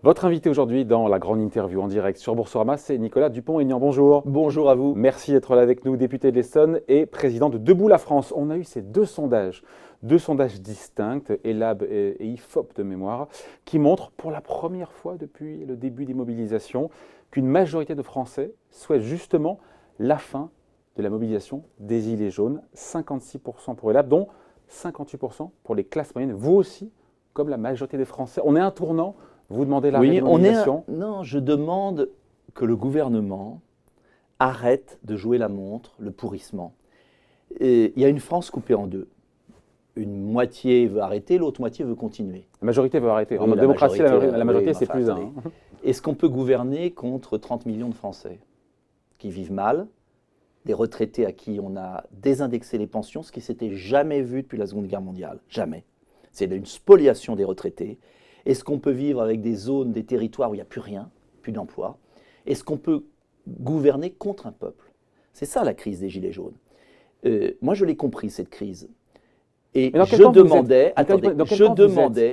Votre invité aujourd'hui dans la grande interview en direct sur Boursorama, c'est Nicolas Dupont-Aignan. Bonjour. Bonjour à vous. Merci d'être là avec nous, député de l'Essonne et président de Debout la France. On a eu ces deux sondages distincts, ELAB et IFOP de mémoire, qui montrent pour la première fois depuis le début des mobilisations qu'une majorité de Français souhaitent justement la fin de la mobilisation des Gilets jaunes. 56% pour ELAB, dont 58% pour les classes moyennes. Vous aussi, comme la majorité des Français, on est à un tournant. Vous demandez la mobilisation. Non, je demande que le gouvernement arrête de jouer la montre, le pourrissement. Et il y a une France coupée en deux. Une moitié veut arrêter, l'autre moitié veut continuer. La majorité veut arrêter. Oui, En démocratie, la majorité, oui, c'est plus attendez. un. Est-ce qu'on peut gouverner contre 30 millions de Français qui vivent mal, des retraités à qui on a désindexé les pensions, ce qui s'était jamais vu depuis la Seconde Guerre mondiale. Jamais. C'est une spoliation des retraités. Est-ce qu'on peut vivre avec des zones, des territoires où il n'y a plus rien, plus d'emploi? Est-ce qu'on peut gouverner contre un peuple? C'est ça la crise des Gilets jaunes. Moi, je l'ai compris, cette crise. Et je demandais,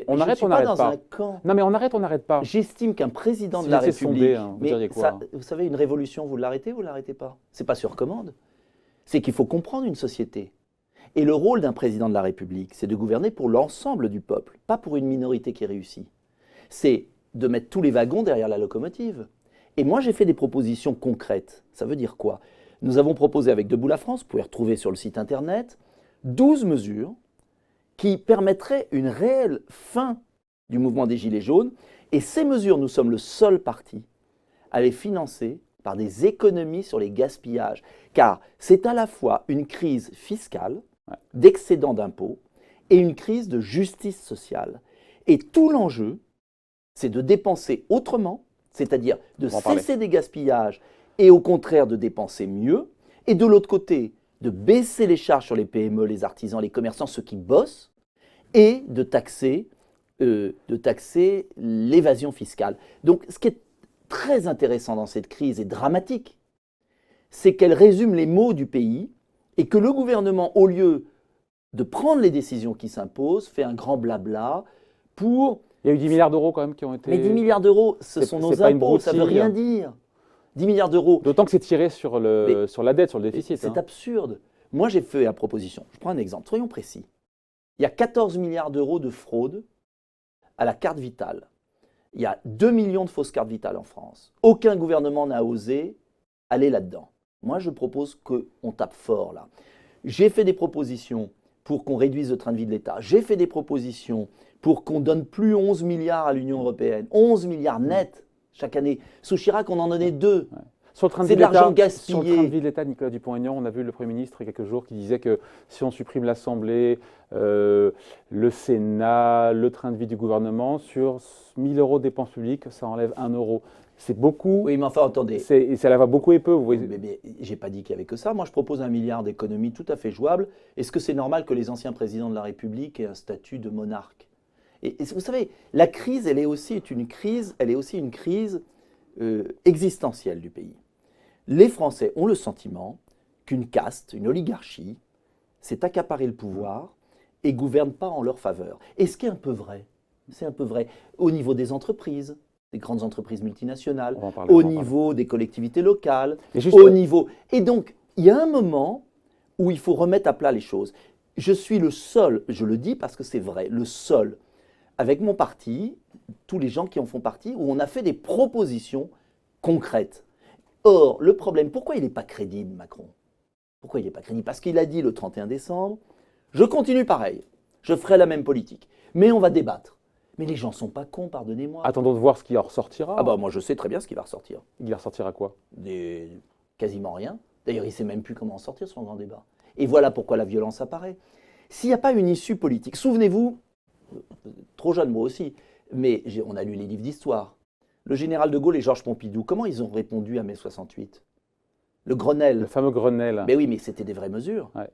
On arrête, on n'arrête pas. Non, mais on arrête, on n'arrête pas. J'estime qu'un président Si de la vous étiez République, sondé, vous diriez quoi? vous savez, une révolution, vous l'arrêtez ou vous l'arrêtez pas? C'est pas sur commande. C'est qu'il faut comprendre une société. Et le rôle d'un président de la République, c'est de gouverner pour l'ensemble du peuple, pas pour une minorité qui réussit. C'est de mettre tous les wagons derrière la locomotive. Et moi, j'ai fait des propositions concrètes. Ça veut dire quoi? Nous avons proposé avec Debout la France, vous pouvez retrouver sur le site internet, 12 mesures qui permettraient une réelle fin du mouvement des Gilets jaunes. Et ces mesures, nous sommes le seul parti à les financer par des économies sur les gaspillages. Car c'est à la fois une crise fiscale, d'excédent d'impôts, et une crise de justice sociale. Et tout l'enjeu, c'est de dépenser autrement, c'est-à-dire de cesser des gaspillages et au contraire de dépenser mieux, et de l'autre côté, de baisser les charges sur les PME, les artisans, les commerçants, ceux qui bossent, et de taxer l'évasion fiscale. Donc ce qui est très intéressant dans cette crise et dramatique, c'est qu'elle résume les maux du pays et que le gouvernement, au lieu de prendre les décisions qui s'imposent, fait un grand blabla pour... Il y a eu 10 milliards d'euros quand même qui ont été... Mais 10 milliards d'euros, ce sont nos impôts, ça ne veut rien dire. 10 milliards d'euros. D'autant que c'est tiré sur la dette, sur le déficit. C'est absurde. Moi, j'ai fait la proposition. Je prends un exemple, soyons précis. Il y a 14 milliards d'euros de fraude à la carte vitale. Il y a 2 millions de fausses cartes vitales en France. Aucun gouvernement n'a osé aller là-dedans. Moi, je propose qu'on tape fort là. J'ai fait des propositions pour qu'on réduise le train de vie de l'État. J'ai fait des propositions pour qu'on donne plus 11 milliards à l'Union européenne. 11 milliards nets chaque année. Sous Chirac, on en donnait 2. Ouais. C'est de l'argent gaspillé. Sur le train de vie de l'État, Nicolas Dupont-Aignan, on a vu le Premier ministre il y a quelques jours qui disait que si on supprime l'Assemblée, le Sénat, le train de vie du gouvernement, sur 1 000 euros de dépenses publiques, ça enlève 1 euro. C'est beaucoup. Oui, mais enfin, attendez. Ça va beaucoup et peu. Vous voyez. Mais j'ai pas dit qu'il n'y avait que ça. Moi, je propose 1 milliard d'économies tout à fait jouables. Est-ce que c'est normal que les anciens présidents de la République aient un statut de monarque? Et vous savez, la crise, elle est aussi une crise existentielle du pays. Les Français ont le sentiment qu'une caste, une oligarchie, s'est accaparé le pouvoir et ne gouverne pas en leur faveur. Et ce qui est un peu vrai, c'est un peu vrai au niveau des entreprises, des grandes entreprises multinationales, au niveau des collectivités locales, au niveau... Et donc, il y a un moment où il faut remettre à plat les choses. Je suis le seul, je le dis parce que c'est vrai, le seul, avec mon parti, tous les gens qui en font partie, où on a fait des propositions concrètes. Or, le problème, pourquoi il n'est pas crédible, Macron? Pourquoi il n'est pas crédible? Parce qu'il a dit le 31 décembre, je continue pareil, je ferai la même politique, mais on va débattre. Mais les gens ne sont pas cons, pardonnez-moi. Attendons de voir ce qui en ressortira. Ah bah moi je sais très bien ce qui va ressortir. Il va ressortira quoi? Quasiment rien. D'ailleurs, il ne sait même plus comment en sortir sur un grand débat. Et voilà pourquoi la violence apparaît. S'il n'y a pas une issue politique, souvenez-vous, trop jeune moi aussi, mais on a lu les livres d'histoire. Le général de Gaulle et Georges Pompidou, comment ils ont répondu à mai 68? Le Grenelle. Le fameux Grenelle. Mais oui, mais c'était des vraies mesures. Ouais.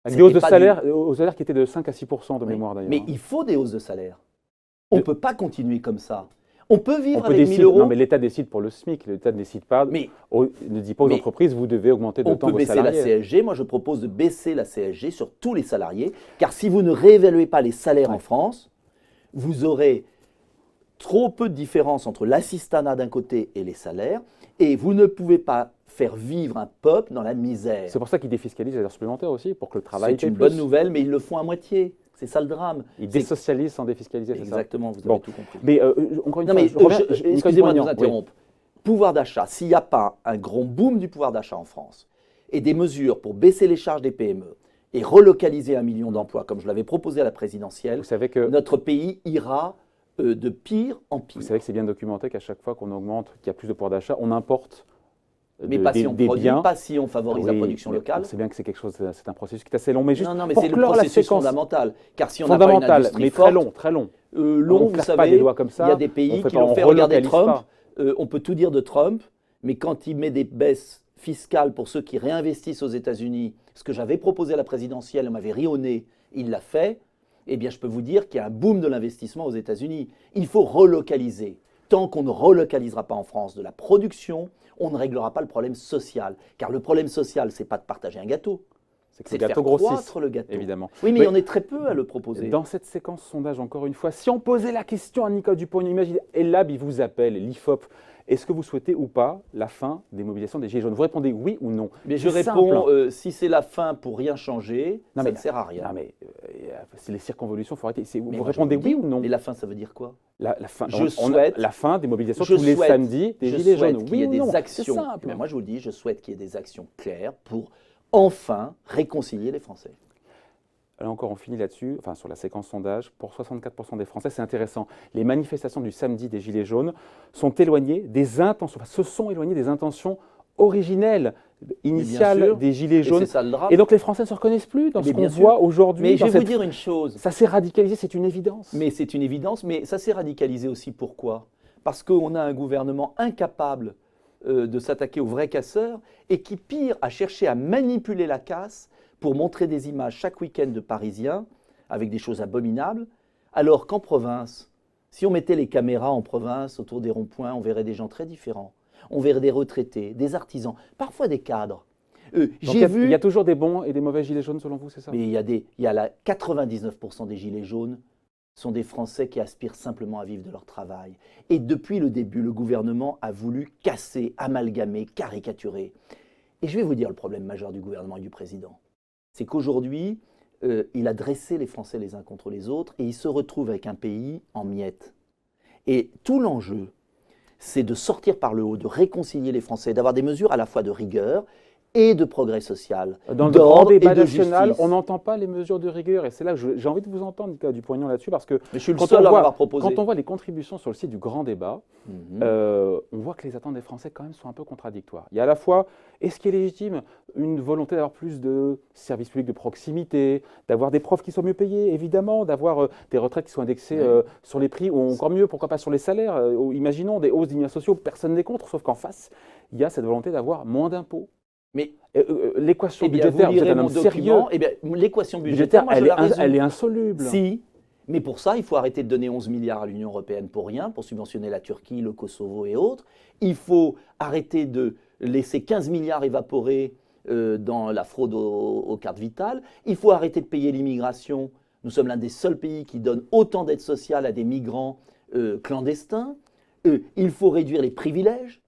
Avec des hausses de salaire, aux salaires qui étaient de 5 à 6% de mémoire d'ailleurs. Mais il faut des hausses de salaire. On ne peut pas continuer comme ça. On peut vivre avec 1 000 euros. Non, mais l'État décide pour le SMIC. L'État ne décide pas. Ne dit pas aux entreprises, vous devez augmenter de temps vos salariés. On peut baisser la CSG. Moi, je propose de baisser la CSG sur tous les salariés. Car si vous ne réévaluez pas les salaires en France, vous aurez trop peu de différence entre l'assistanat d'un côté et les salaires, et vous ne pouvez pas faire vivre un peuple dans la misère. C'est pour ça qu'ils défiscalisent les heures supplémentaires aussi, pour que le travail C'est paye une plus. bonne nouvelle, mais ils le font à moitié. C'est ça le drame. Ils désocialisent sans défiscaliser, c'est ça? Exactement, vous avez Bon. tout compris. Mais encore une Non, fois, mais je reviens- excusez-moi de Nicole vous Poignant, oui. interrompre. Pouvoir d'achat, s'il n'y a pas un grand boom du pouvoir d'achat en France et des mesures pour baisser les charges des PME et relocaliser 1 million d'emplois, comme je l'avais proposé à la présidentielle, Vous savez que notre pays ira de pire en pire. Vous savez que c'est bien documenté qu'à chaque fois qu'on augmente, qu'il y a plus de pouvoir d'achat, on importe Mais pas si on des produit, biens. pas si on favorise la Oui, production mais locale. on sait bien que c'est quelque chose, c'est un processus qui est assez long, mais juste Non, mais pour c'est le clore la processus séquence fondamental. Car si on n'a pas une fondamentale, industrie mais forte, très long, très long. long, On vous claque pas savez, des doigts comme ça, il y a des on pays fait qui pas- l'ont on fait. Regardez relocalise Trump, pas. on peut tout dire de Trump, mais quand il met des baisses fiscales pour ceux qui réinvestissent aux États-Unis, ce que j'avais proposé à la présidentielle, on m'avait ri au nez, il l'a fait, eh bien je peux vous dire qu'il y a un boom de l'investissement aux États-Unis. Il faut relocaliser. Tant qu'on ne relocalisera pas en France de la production, on ne réglera pas le problème social. Car le problème social, c'est pas de partager un gâteau, C'est que c'est le de faire gâteau grossisse, croître le gâteau. évidemment. Oui, mais Oui. il y en a très peu à le proposer. Dans cette séquence sondage, encore une fois, si on posait la question à Nicole Dupont-Aignan, imaginez, Ellab, il vous appelle, l'IFOP, est-ce que vous souhaitez ou pas la fin des mobilisations des Gilets jaunes? Vous répondez oui ou non. Mais je C'est réponds, simple. si c'est la fin pour rien changer, Non, ça mais- ne sert à rien. Non, mais c'est les circonvolutions, il faut arrêter. Mais Vous moi, je répondez vous le dis. oui ou non? Mais la fin, ça veut dire quoi? La fin, Je souhaite- la fin des mobilisations Je tous les souhaite- samedis des je Gilets souhaite jaunes. qu'il Oui y ait ou des non? actions. C'est simple. Mais moi, je vous le dis, je souhaite qu'il y ait des actions claires pour enfin réconcilier les Français. Là encore, on finit là-dessus, enfin sur la séquence sondage. Pour 64% des Français, c'est intéressant. Les manifestations du samedi des Gilets jaunes sont éloignées des intentions, enfin, se sont éloignées des intentions originelles, initiales sûr. des Gilets Et jaunes. c'est ça le drame. Et donc les Français ne se reconnaissent plus dans Mais ce qu'on bien sûr. voit aujourd'hui. Mais je dans vais vous cette- dire une chose. Ça s'est radicalisé, c'est une évidence. Mais c'est une évidence, mais ça s'est radicalisé aussi. Pourquoi? Parce qu'on a un gouvernement incapable de s'attaquer aux vrais casseurs et qui, pire, a cherché à manipuler la casse pour montrer des images chaque week-end de Parisiens avec des choses abominables, alors qu'en province, si on mettait les caméras en province autour des ronds-points, on verrait des gens très différents. On verrait des retraités, des artisans, parfois des cadres. Donc, J'ai vu... il y a toujours des bons et des mauvais Gilets jaunes selon vous, c'est ça? Mais il y a la 99% des gilets jaunes sont des Français qui aspirent simplement à vivre de leur travail. Et depuis le début, le gouvernement a voulu casser, amalgamer, caricaturer. Et je vais vous dire le problème majeur du gouvernement et du président. C'est qu'aujourd'hui, il a dressé les Français les uns contre les autres et il se retrouve avec un pays en miettes. Et tout l'enjeu, c'est de sortir par le haut, de réconcilier les Français, d'avoir des mesures à la fois de rigueur et de progrès social. Dans le grand d'ordre et débat de national, justice. on n'entend pas les mesures de rigueur. Et c'est là que j'ai envie de vous entendre, Nicolas Dupont-Aignan, là-dessus, parce que Mais je suis le quand seul à on voit- l'avoir proposé. quand on voit les contributions sur le site du grand débat, Mhm. on voit que les attentes des Français, quand même, sont un peu contradictoires. Il y a à la fois, est-ce qu'il est légitime, une volonté d'avoir plus de services publics de proximité, d'avoir des profs qui soient mieux payés, évidemment, d'avoir des retraites qui soient indexées Oui. sur les prix, ou encore mieux, pourquoi pas sur les salaires. Imaginons des hausses des minima sociaux, personne n'est contre, sauf qu'en face, il y a cette volonté d'avoir moins d'impôts. Mais L'équation eh bien, budgétaire, vous vous êtes lirez un mon homme sérieux. document. Eh bien, l'équation budgétaire, Budgétaire, moi, je la résous. elle est insoluble. Si, mais pour ça, il faut arrêter de donner 11 milliards à l'Union européenne pour rien, pour subventionner la Turquie, le Kosovo et autres. Il faut arrêter de laisser 15 milliards évaporer dans la fraude aux cartes vitales. Il faut arrêter de payer l'immigration. Nous sommes l'un des seuls pays qui donne autant d'aide sociale à des migrants clandestins. Il faut réduire les privilèges.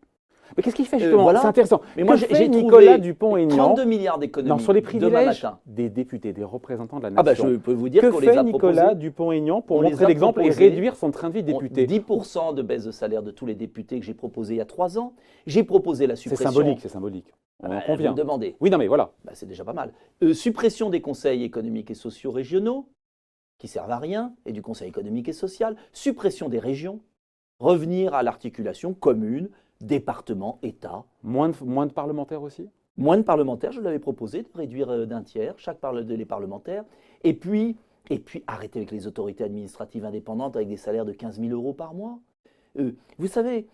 Mais qu'est-ce qu'il fait justement? Voilà. C'est intéressant. Mais moi, Que fait j'ai Nicolas trouvé Dupont-Aignan 32 milliards non, d'économies sur les demain privilèges matin. des députés, des représentants de la Ah bah, nation? je peux vous dire Que qu'on les fait a Nicolas proposés. Dupont-Aignan pour On les montrer a l'exemple et proposés. réduire son train de vie de député? 10% de baisse de salaire de tous les députés que j'ai proposé il y a 3 ans. J'ai proposé la C'est suppression. symbolique, c'est symbolique. On en Vous convient. me demandez. Oui, non, mais voilà. Bah, c'est déjà pas mal. Suppression des conseils économiques et sociaux régionaux, qui servent à rien, et du conseil économique et social. Suppression des régions. Revenir à l'articulation commune, département, État. Moins de parlementaires aussi? Moins de parlementaires, je l'avais proposé, de réduire d'un tiers les parlementaires. Et puis arrêter avec les autorités administratives indépendantes avec des salaires de 15 000 euros par mois. Vous savez,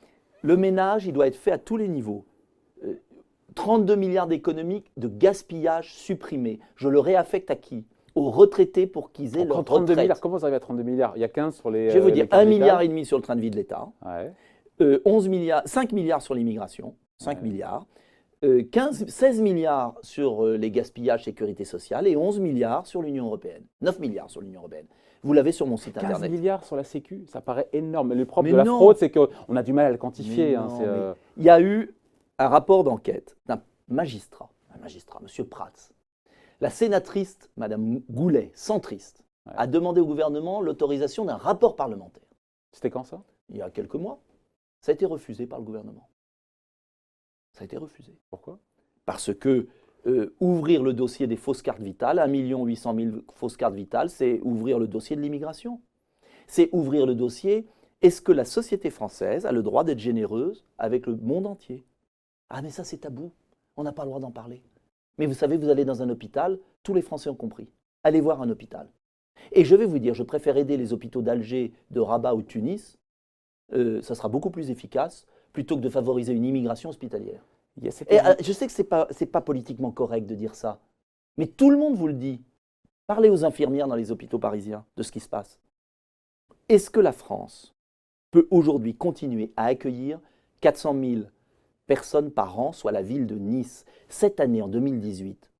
le ménage, il doit être fait à tous les niveaux. 32 milliards d'économies de gaspillage supprimés. Je le réaffecte à qui? Aux retraités pour qu'ils aient leur 32 retraite. milliards, comment vous arrivez à 32 milliards? Il y a 15 sur les. Je vais vous dire, les cartes 1,5 milliard vitales. sur le train de vie de l'État, Ouais. 5 milliards sur l'immigration, 5 Ouais. milliards, 16 milliards sur les gaspillages sécurité sociale et 11 milliards sur l'Union européenne, 9 milliards sur l'Union européenne. Vous l'avez sur mon site 15 internet. milliards sur la Sécu, ça paraît énorme. Le propre Mais de la non. fraude, c'est qu'on a du mal à le quantifier. Mais hein, non, c'est, mais il y a eu un rapport d'enquête d'un magistrat, M. Prats. La sénatrice, Mme Goulet, centriste, Ouais. a demandé au gouvernement l'autorisation d'un rapport parlementaire. C'était quand ça? Il y a quelques mois. Ça a été refusé par le gouvernement. Ça a été refusé. Pourquoi? Parce que ouvrir le dossier des fausses cartes vitales, 1 800 000 fausses cartes vitales, c'est ouvrir le dossier de l'immigration. C'est ouvrir le dossier, est-ce que la société française a le droit d'être généreuse avec le monde entier? Ah mais ça c'est tabou, on n'a pas le droit d'en parler. Mais vous savez, vous allez dans un hôpital, tous les Français ont compris. Allez voir un hôpital. Et je vais vous dire, je préfère aider les hôpitaux d'Alger, de Rabat ou de Tunis, ça sera beaucoup plus efficace, plutôt que de favoriser une immigration hospitalière. Il y a cette Et je sais que ce n'est pas politiquement correct de dire ça, mais tout le monde vous le dit. Parlez aux infirmières dans les hôpitaux parisiens de ce qui se passe. Est-ce que la France peut aujourd'hui continuer à accueillir 400 000 personnes par an, soit la ville de Nice, cette année, en 2018?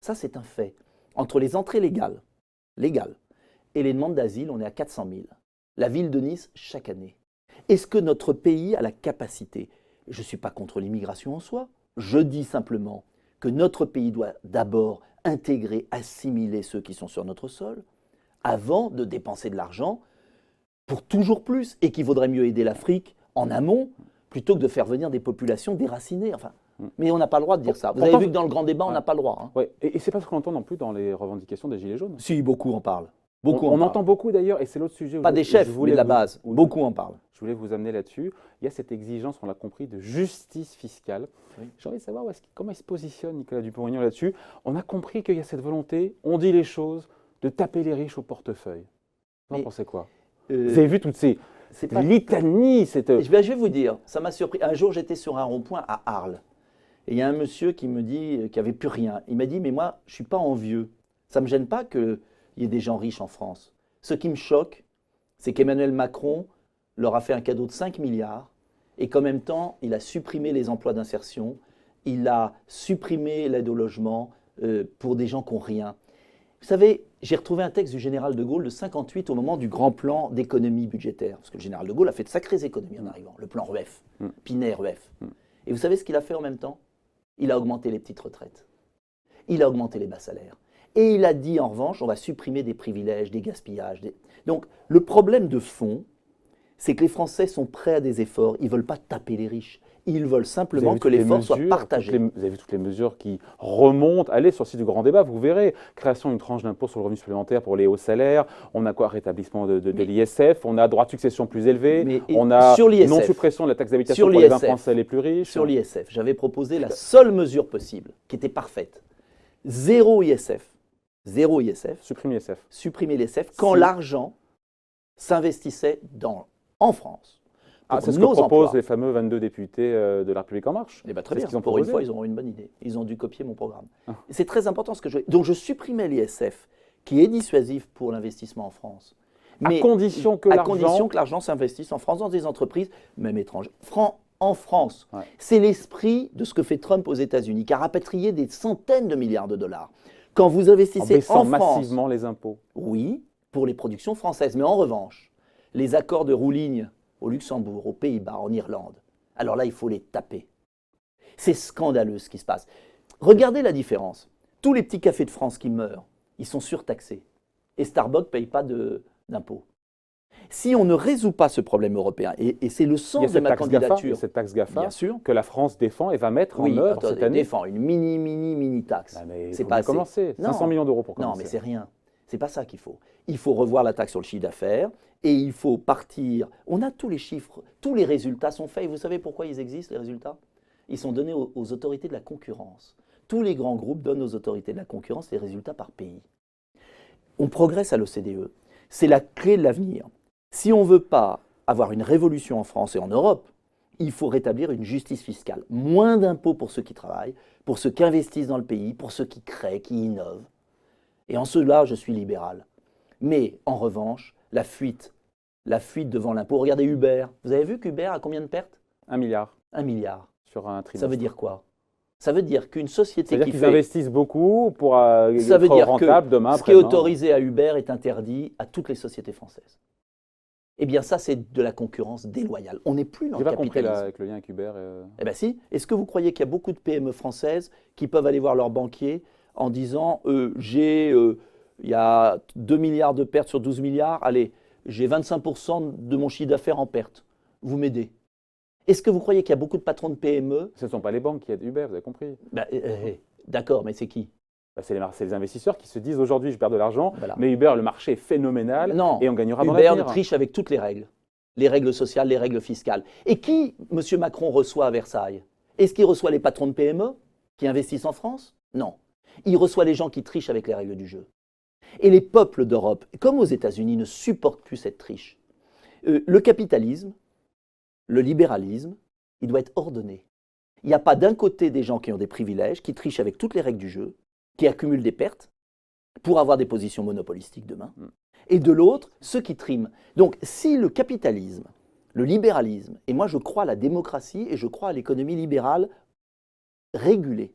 Ça, c'est un fait. Entre les entrées légales, et les demandes d'asile, on est à 400 000. La ville de Nice, chaque année. Est-ce que notre pays a la capacité? Je ne suis pas contre l'immigration en soi. Je dis simplement que notre pays doit d'abord intégrer, assimiler ceux qui sont sur notre sol, avant de dépenser de l'argent pour toujours plus, et qu'il vaudrait mieux aider l'Afrique en amont, plutôt que de faire venir des populations déracinées. Enfin, mais on n'a pas le droit de dire ça. Vous avez vu que dans le grand débat, on n'a pas le droit. Hein. Ouais. Et c'est pas ce qu'on entend non plus dans les revendications des Gilets jaunes. Si, beaucoup en parlent. On entend beaucoup d'ailleurs, et c'est l'autre sujet. Pas des chefs, mais de la base. Beaucoup en parlent. Je voulais vous amener là-dessus. Il y a cette exigence, on l'a compris, de justice fiscale. Oui. J'ai envie de savoir comment il se positionne, Nicolas Dupont-Aignan, là-dessus. On a compris qu'il y a cette volonté, on dit les choses, de taper les riches au portefeuille. Vous en pensez quoi? Vous avez vu toutes ces litanies Je vais vous dire, ça m'a surpris. Un jour, j'étais sur un rond-point à Arles. Et il y a un monsieur qui me dit qu'il n'y avait plus rien. Il m'a dit, mais moi, je ne suis pas envieux. Ça ne me gêne pas qu'il y ait des gens riches en France. Ce qui me choque, c'est qu'Emmanuel Macron leur a fait un cadeau de 5 milliards et qu'en même temps, il a supprimé les emplois d'insertion, il a supprimé l'aide au logement pour des gens qui n'ont rien. Vous savez, j'ai retrouvé un texte du général de Gaulle de 58 au moment du grand plan d'économie budgétaire. Parce que le général de Gaulle a fait de sacrées économies en arrivant, le plan RUEF, Pinay-RUEF. Et vous savez ce qu'il a fait en même temps? Il a augmenté les petites retraites. Il a augmenté les bas salaires. Et il a dit, en revanche, on va supprimer des privilèges, des gaspillages. Donc, le problème de fond, c'est que les Français sont prêts à des efforts. Ils ne veulent pas taper les riches. Ils veulent simplement que l'effort soit partagé. Vous avez vu toutes les mesures qui remontent. Allez sur le site du Grand Débat, vous verrez. Création d'une tranche d'impôt sur le revenu supplémentaire pour les hauts salaires. On a quoi? Rétablissement de l'ISF. On a droit de succession plus élevé. On a non-suppression de la taxe d'habitation pour les 20 Français les plus riches. Sur l'ISF, j'avais proposé la seule mesure possible, qui était parfaite. Zéro ISF. Zéro ISF. Supprimer l'ISF. Supprimer l'ISF quand l'argent s'investissait en France. C'est ce que proposent les fameux 22 députés de La République En Marche. Eh bien, très bien. Pour une fois, ils auront une bonne idée. Ils ont dû copier mon programme. C'est très important ce que je... Donc, je supprimais l'ISF, qui est dissuasif pour l'investissement en France. Mais à condition que l'argent s'investisse en France dans des entreprises, même étrangères. En France. Ouais. C'est l'esprit de ce que fait Trump aux États-Unis, qui a rapatrié des centaines de milliards de dollars. Quand vous investissez en France... massivement les impôts. Oui, pour les productions françaises. Mais en revanche, les accords de roue-ligne au Luxembourg, aux Pays-Bas, en Irlande, alors là, il faut les taper. C'est scandaleux ce qui se passe. Regardez la différence. Tous les petits cafés de France qui meurent, ils sont surtaxés. Et Starbucks ne paye pas d'impôts. Si on ne résout pas ce problème européen, et c'est le sens de ma candidature... Il y a cette taxe GAFA bien sûr, que la France défend et va mettre en œuvre cette année. Défend une mini taxe. C'est pas assez. Commencer. 500 millions d'euros pour commencer. Non, mais c'est rien. C'est pas ça qu'il faut. Il faut revoir la taxe sur le chiffre d'affaires et il faut partir. On a tous les chiffres, tous les résultats sont faits. Et vous savez pourquoi ils existent, les résultats? Ils sont donnés aux autorités de la concurrence. Tous les grands groupes donnent aux autorités de la concurrence les résultats par pays. On progresse à l'OCDE. C'est la clé de l'avenir. Si on ne veut pas avoir une révolution en France et en Europe, il faut rétablir une justice fiscale. Moins d'impôts pour ceux qui travaillent, pour ceux qui investissent dans le pays, pour ceux qui créent, qui innovent. Et en cela, je suis libéral. Mais en revanche, la fuite devant l'impôt. Regardez Uber. Vous avez vu qu'Uber a combien de pertes? 1 milliard. 1 milliard. Sur un trimestre. Ça veut dire quoi? Ça veut dire qu'une société C'est-à-dire qui qu'ils fait... investissent beaucoup pour Ça veut être dire rentable que demain, ce qui est après-demain. autorisé à Uber est interdit à toutes les sociétés françaises. Eh bien ça, c'est de la concurrence déloyale. On n'est plus dans J'ai le pas compris capitalisme. là, avec le lien avec Uber. Eh bien si. Est-ce que vous croyez qu'il y a beaucoup de PME françaises qui peuvent aller voir leur banquier en disant il y a 2 milliards de pertes sur 12 milliards, allez, j'ai 25% de mon chiffre d'affaires en perte. Vous m'aidez. Est-ce que vous croyez qu'il y a beaucoup de patrons de PME? Ce ne sont pas les banques qui aident Uber, vous avez compris. D'accord, mais c'est qui? C'est les investisseurs qui se disent aujourd'hui je perds de l'argent, Voilà. mais Uber, le marché est phénoménal Non, et on gagnera dans Uber l'avenir. triche avec toutes les règles sociales, les règles fiscales. Et qui M. Macron reçoit à Versailles? Est-ce qu'il reçoit les patrons de PME qui investissent en France? Non. Il reçoit les gens qui trichent avec les règles du jeu. Et les peuples d'Europe, comme aux États-Unis, ne supportent plus cette triche. Le capitalisme, le libéralisme, il doit être ordonné. Il n'y a pas d'un côté des gens qui ont des privilèges, qui trichent avec toutes les règles du jeu, qui accumulent des pertes pour avoir des positions monopolistiques demain, et de l'autre, ceux qui triment. Donc si le capitalisme, le libéralisme, et moi je crois à la démocratie et je crois à l'économie libérale régulée,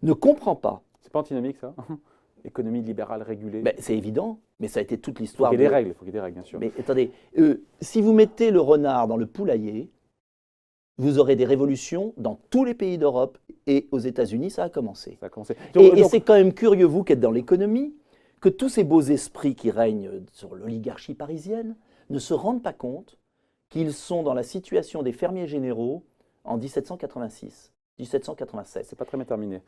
ne comprend pas. C'est pas antinomique ça? Économie libérale régulée. Ben, c'est évident, mais ça a été toute Il faut l'histoire. qu'il y ait des règles, il faut qu'il y ait des règles, bien sûr. Mais attendez, si vous mettez le renard dans le poulailler, vous aurez des révolutions dans tous les pays d'Europe et aux États-Unis, ça a commencé. Ça a commencé. Et c'est quand même curieux, vous qui êtes dans l'économie, que tous ces beaux esprits qui règnent sur l'oligarchie parisienne ne se rendent pas compte qu'ils sont dans la situation des fermiers généraux en 1786, 1787. C'est pas très bien terminé.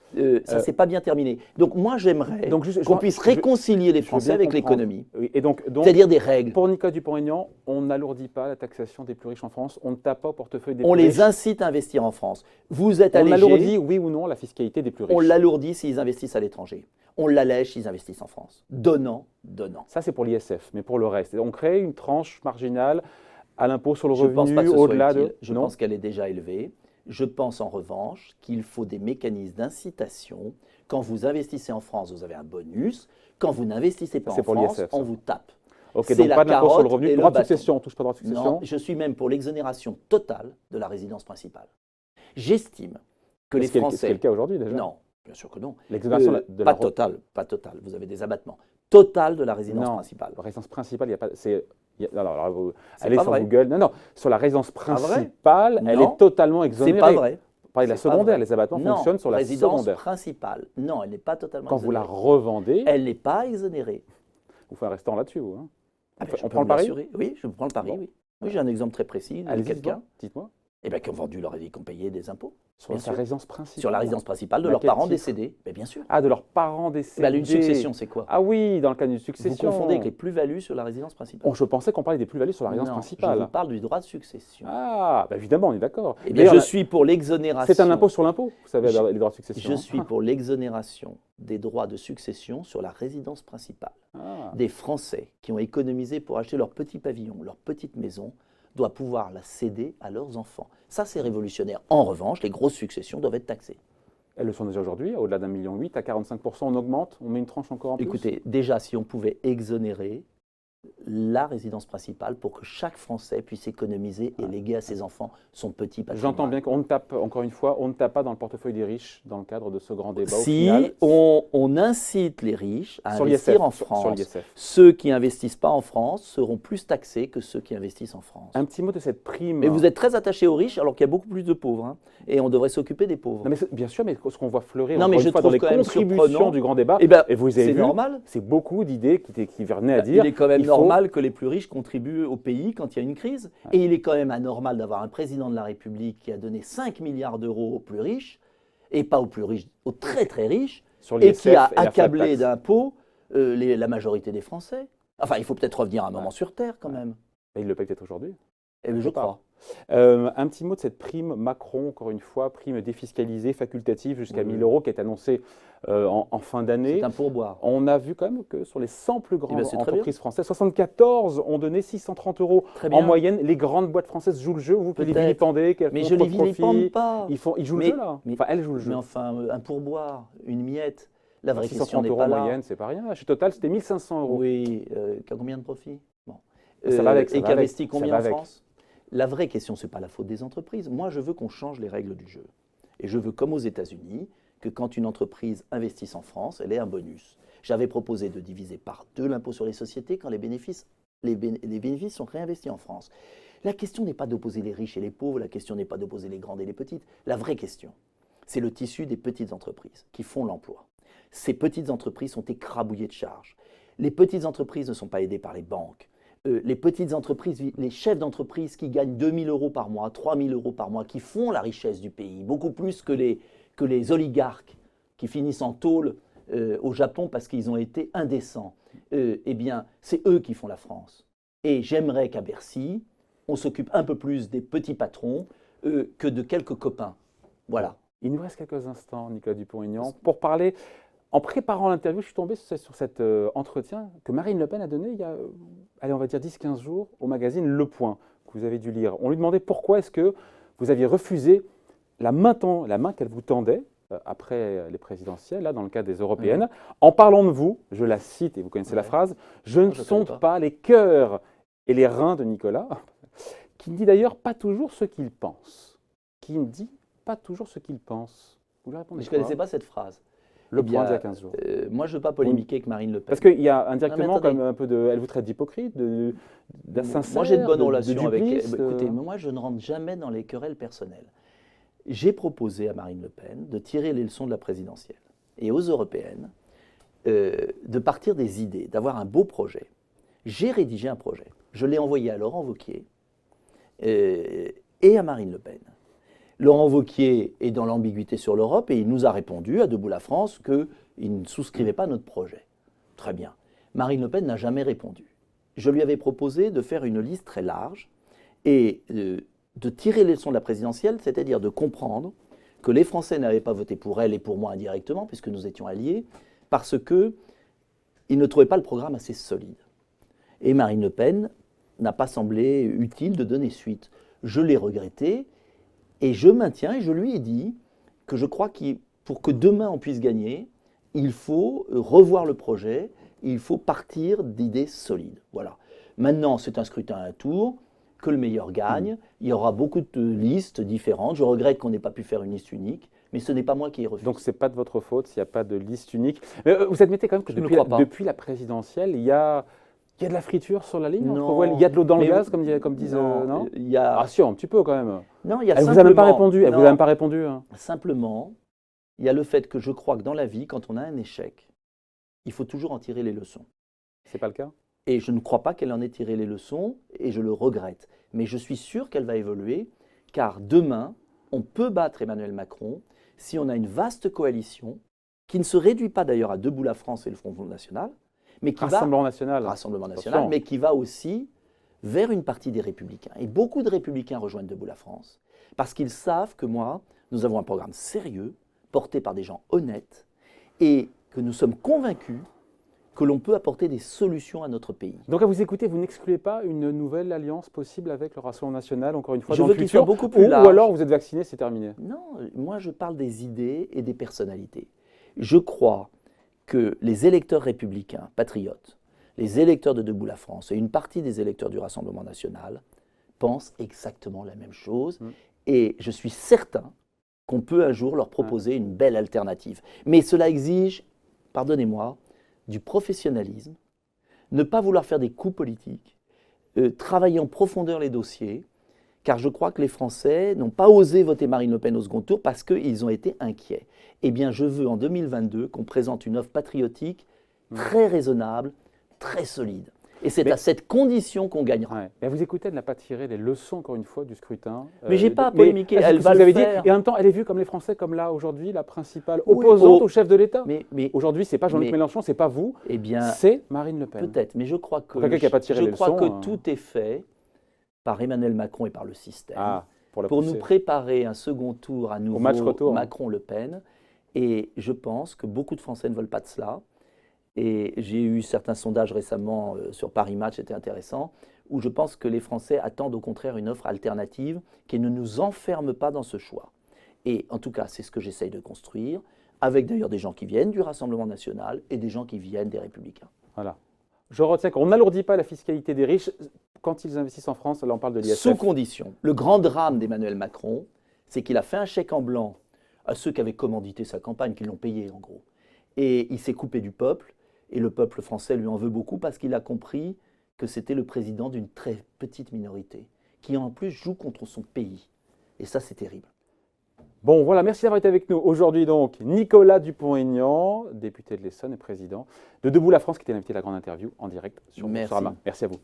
Ça s'est pas bien terminé. Donc moi j'aimerais Donc, qu'on puisse réconcilier les je veux Français bien avec comprendre. l'économie. Oui, et donc, C'est-à-dire des règles. pour Nicolas Dupont-Aignan, on n'alourdit pas la taxation des plus riches en France, on ne tape pas au portefeuille des On plus riches. les incite à investir en France. Vous êtes On allégé, alourdit, oui ou non, la fiscalité des plus riches. on l'alourdit s'ils investissent à l'étranger. On l'allège s'ils investissent en France. Donnant, donnant. Ça, c'est pour l'ISF, mais pour le reste, on crée une tranche marginale à l'impôt sur le Je ne pense revenu pas que ce soit au-delà utile. de. Je Non. pense qu'elle est déjà élevée. Je pense en revanche qu'il faut des mécanismes d'incitation. Quand vous investissez en France, vous avez un bonus. Quand vous n'investissez pas C'est en pour France, l'ISF, ça. on vous tape. Ok, C'est donc la pas d'impôt sur le carotte revenu. et le Droit de bâton. succession, on ne touche pas droit de succession. Non, je suis même pour l'exonération totale de la résidence principale. J'estime que les Ce qui est Français... le cas aujourd'hui déjà. Non, bien sûr que non. L'exonération de la Pas total, pas total. Vous avez des abattements. Total de la résidence Non. principale. La résidence principale, il n'y a pas. Alors, vous C'est allez pas sur vrai. Google. Non, non. Sur la résidence Pas vrai. principale, elle Non. est totalement C'est exonérée. pas vrai. Vous parlez de la C'est pas secondaire. vrai. Les abattements Non, fonctionnent sur la résidence secondaire. principale. Non, elle n'est pas totalement Quand vous la exonérée. revendez, Elle n'est pas exonérée. vous faites un restaurant là-dessus. Vous, hein. Ah ben, je on peux prend le vous pari. l'assurer. Oui, je prends le pari, Bon. oui. Oui, j'ai un exemple très précis de Allez-y, quelqu'un dites-moi. qui ont vendu leur et qui ont payé des impôts. Sur Bien sa sûr. résidence principale. Sur la résidence principale de Mais à leurs quel parents titre décédés. Mais bien sûr. Ah, de leurs parents Eh décédés. ben, une succession, c'est quoi? Ah oui, dans le cas d'une Vous succession. confondez avec les plus-values sur la résidence principale. Je pensais qu'on parlait des plus-values sur la résidence Non, principale. je vous parle du droit de succession. Ah, bah évidemment, on est d'accord. Eh bien, D'ailleurs, je suis pour l'exonération. c'est un impôt sur l'impôt, vous savez, Je- les droits de succession. Je hein. suis pour l'exonération des droits de succession sur la résidence principale. Ah. Des Français qui ont économisé pour acheter leur petit pavillon, leur petite maison, doivent pouvoir la céder à leurs enfants. Ça, c'est révolutionnaire. En revanche, les grosses successions doivent être taxées. Elles le sont déjà aujourd'hui, au-delà d'1,8 million, à 45%, on augmente, on met une tranche encore en plus. Écoutez, déjà, si on pouvait exonérer la résidence principale pour que chaque Français puisse économiser et léguer à ses enfants son petit patrimoine. J'entends bien qu'on ne tape, encore une fois, on ne tape pas dans le portefeuille des riches dans le cadre de ce grand débat. Au Si final, on incite les riches à sur investir l'ISF, en sur France, l'ISF. ceux qui n'investissent pas en France seront plus taxés que ceux qui investissent en France. Un petit mot de cette prime. Mais vous êtes très attaché aux riches alors qu'il y a beaucoup plus de pauvres. Hein, et on devrait s'occuper des pauvres. Non, mais bien sûr, mais ce qu'on voit fleurir Non, encore mais une je fois dans trouve les quand même contributions surprenant. du grand débat, Eh ben, et vous avez c'est vu, normal. c'est beaucoup d'idées qui venaient à dire. Il est quand même il faut- normal que les plus riches contribuent au pays quand il y a une crise. Et il est quand même anormal d'avoir un président de la République qui a donné 5 milliards d'euros aux plus riches, et pas aux plus riches, aux très très riches, sur et l'ISF qui a et la flat accablé tax. d'impôts la majorité des Français. Enfin, il faut peut-être revenir un moment sur Terre quand même. Et il le paye peut-être aujourd'hui. Et je crois. Un petit mot de cette prime Macron, encore une fois, prime défiscalisée, facultative jusqu'à 1 000 euros, qui est annoncée en fin d'année. C'est un pourboire. On a vu quand même que sur les 100 plus grandes ben, c'est très entreprises françaises, 74 ont donné 630 euros Très bien. en moyenne. Les grandes boîtes françaises jouent le jeu, vous qui les Peut-être. vilipendez, qu'elles Mais font je trop les de profit. vilipende pas. Ils jouent le Mais- jeu là. mais- Enfin, elles jouent le jeu. Mais enfin, un pourboire, une miette, la vraie question 630 n'est euros pas en là. moyenne, c'est pas rien. Chez Total, c'était 1500 euros. Oui, qui a combien de profit? Bon. Ça va avec, ça et va qui avec, investit ça combien va en avec. France? La vraie question, ce n'est pas la faute des entreprises. Moi, je veux qu'on change les règles du jeu. Et je veux, comme aux États-Unis, que quand une entreprise investit en France, elle ait un bonus. J'avais proposé de diviser par 2 l'impôt sur les sociétés quand les bénéfices sont réinvestis en France. La question n'est pas d'opposer les riches et les pauvres, la question n'est pas d'opposer les grandes et les petites. La vraie question, c'est le tissu des petites entreprises qui font l'emploi. Ces petites entreprises sont écrabouillées de charges. Les petites entreprises ne sont pas aidées par les banques. Les petites entreprises, les chefs d'entreprise qui gagnent 2 000 euros par mois, 3 000 euros par mois, qui font la richesse du pays, beaucoup plus que les oligarques qui finissent en tôle au Japon parce qu'ils ont été indécents. Eh bien, c'est eux qui font la France. Et j'aimerais qu'à Bercy, on s'occupe un peu plus des petits patrons que de quelques copains. Voilà. Il nous reste quelques instants, Nicolas Dupont-Aignan, pour parler. En préparant l'interview, je suis tombé sur cet entretien que Marine Le Pen a donné il y a, allez, on va dire 10-15 jours, au magazine Le Point, que vous avez dû lire. On lui demandait pourquoi est-ce que vous aviez refusé la main qu'elle vous tendait après les présidentielles, là, dans le cadre des européennes, en parlant de vous, je la cite, et vous connaissez la phrase, « Je ne sonde pas les cœurs et les reins de Nicolas », qui ne dit d'ailleurs pas toujours ce qu'il pense. Qui ne dit pas toujours ce qu'il pense. Vous lui répondez Je ne connaissais pas cette phrase. Le Point d'il y a 15 jours. Moi, je ne veux pas polémiquer avec Marine Le Pen. Parce qu'il y a indirectement comme un peu de... Elle vous traite d'hypocrite, d'insincère. Moi, j'ai de bonnes relations avec elle. Écoutez, moi, je ne rentre jamais dans les querelles personnelles. J'ai proposé à Marine Le Pen de tirer les leçons de la présidentielle et aux européennes de partir des idées, d'avoir un beau projet. J'ai rédigé un projet. Je l'ai envoyé à Laurent Wauquiez et à Marine Le Pen. Laurent Wauquiez est dans l'ambiguïté sur l'Europe et il nous a répondu à Debout la France qu'il ne souscrivait pas à notre projet. Très bien. Marine Le Pen n'a jamais répondu. Je lui avais proposé de faire une liste très large et de tirer les leçons de la présidentielle, c'est-à-dire de comprendre que les Français n'avaient pas voté pour elle et pour moi indirectement, puisque nous étions alliés, parce qu'ils ne trouvaient pas le programme assez solide. Et Marine Le Pen n'a pas semblé utile de donner suite. Je l'ai regretté. Et je maintiens, et je lui ai dit, que je crois que pour que demain on puisse gagner, il faut revoir le projet, il faut partir d'idées solides. Voilà. Maintenant, c'est un scrutin à un tour, que le meilleur gagne. Il y aura beaucoup de listes différentes. Je regrette qu'on n'ait pas pu faire une liste unique, mais ce n'est pas moi qui ai refusé. Donc ce n'est pas de votre faute s'il n'y a pas de liste unique. Vous admettez quand même que depuis la présidentielle, il y a de la friture sur la ligne? Non. Il y a de l'eau dans le gaz, comme disent... Non, il y a... Ah si, un petit peu quand même. Non, il y a Elle ne vous a même pas répondu. Elle vous a même pas répondu. Hein. Simplement, il y a le fait que je crois que dans la vie, quand on a un échec, il faut toujours en tirer les leçons. C'est pas le cas? Et je ne crois pas qu'elle en ait tiré les leçons, et je le regrette. Mais je suis sûr qu'elle va évoluer, car demain, on peut battre Emmanuel Macron si on a une vaste coalition, qui ne se réduit pas d'ailleurs à Debout la France et le Front National, mais qui Rassemblement national, mais qui va aussi vers une partie des Républicains. Et beaucoup de Républicains rejoignent Debout la France, parce qu'ils savent que moi, nous avons un programme sérieux, porté par des gens honnêtes, et que nous sommes convaincus que l'on peut apporter des solutions à notre pays. Donc à vous écouter, vous n'excluez pas une nouvelle alliance possible avec le Rassemblement national, encore une fois, je dans veux le qu'il futur, soit beaucoup plus large. Ou alors vous êtes vacciné, c'est terminé? Non, moi je parle des idées et des personnalités. Je crois que les électeurs républicains, patriotes, les électeurs de Debout la France et une partie des électeurs du Rassemblement national pensent exactement la même chose. Et je suis certain qu'on peut un jour leur proposer une belle alternative. Mais cela exige, pardonnez-moi, du professionnalisme, ne pas vouloir faire des coups politiques, travailler en profondeur les dossiers, car je crois que les Français n'ont pas osé voter Marine Le Pen au second tour parce qu'ils ont été inquiets. Eh bien, je veux en 2022 qu'on présente une offre patriotique très raisonnable, très solide. Et c'est à cette condition qu'on gagnera. Mais vous écoutez, elle n'a pas tiré les leçons, encore une fois, du scrutin. Mais je n'ai pas à polémiquer, elle va le faire. Et en même temps, elle est vue comme les Français, comme là, aujourd'hui, la principale opposante au chef de l'État. Mais aujourd'hui, ce n'est pas Jean-Luc Mélenchon, ce n'est pas vous, c'est Marine Le Pen. Peut-être, mais je crois que, tout est fait par Emmanuel Macron et par le système pour nous préparer un second tour à nouveau, au match retour, Macron-Le Pen. Et je pense que beaucoup de Français ne veulent pas de cela. Et j'ai eu certains sondages récemment sur Paris Match, c'était intéressant, où je pense que les Français attendent au contraire une offre alternative qui ne nous enferme pas dans ce choix. Et en tout cas, c'est ce que j'essaye de construire, avec d'ailleurs des gens qui viennent du Rassemblement national et des gens qui viennent des Républicains. Voilà. Je retiens qu'on n'alourdit pas la fiscalité des riches quand ils investissent en France. Là, on parle de l'ISF. Sous condition. Le grand drame d'Emmanuel Macron, c'est qu'il a fait un chèque en blanc à ceux qui avaient commandité sa campagne, qui l'ont payé en gros. Et il s'est coupé du peuple, et le peuple français lui en veut beaucoup parce qu'il a compris que c'était le président d'une très petite minorité, qui en plus joue contre son pays. Et ça, c'est terrible. Bon, voilà, merci d'avoir été avec nous. Aujourd'hui, donc, Nicolas Dupont-Aignan, député de l'Essonne et président de Debout la France, qui était l'invité de la grande interview en direct sur Merci. Boursorama. Merci à vous.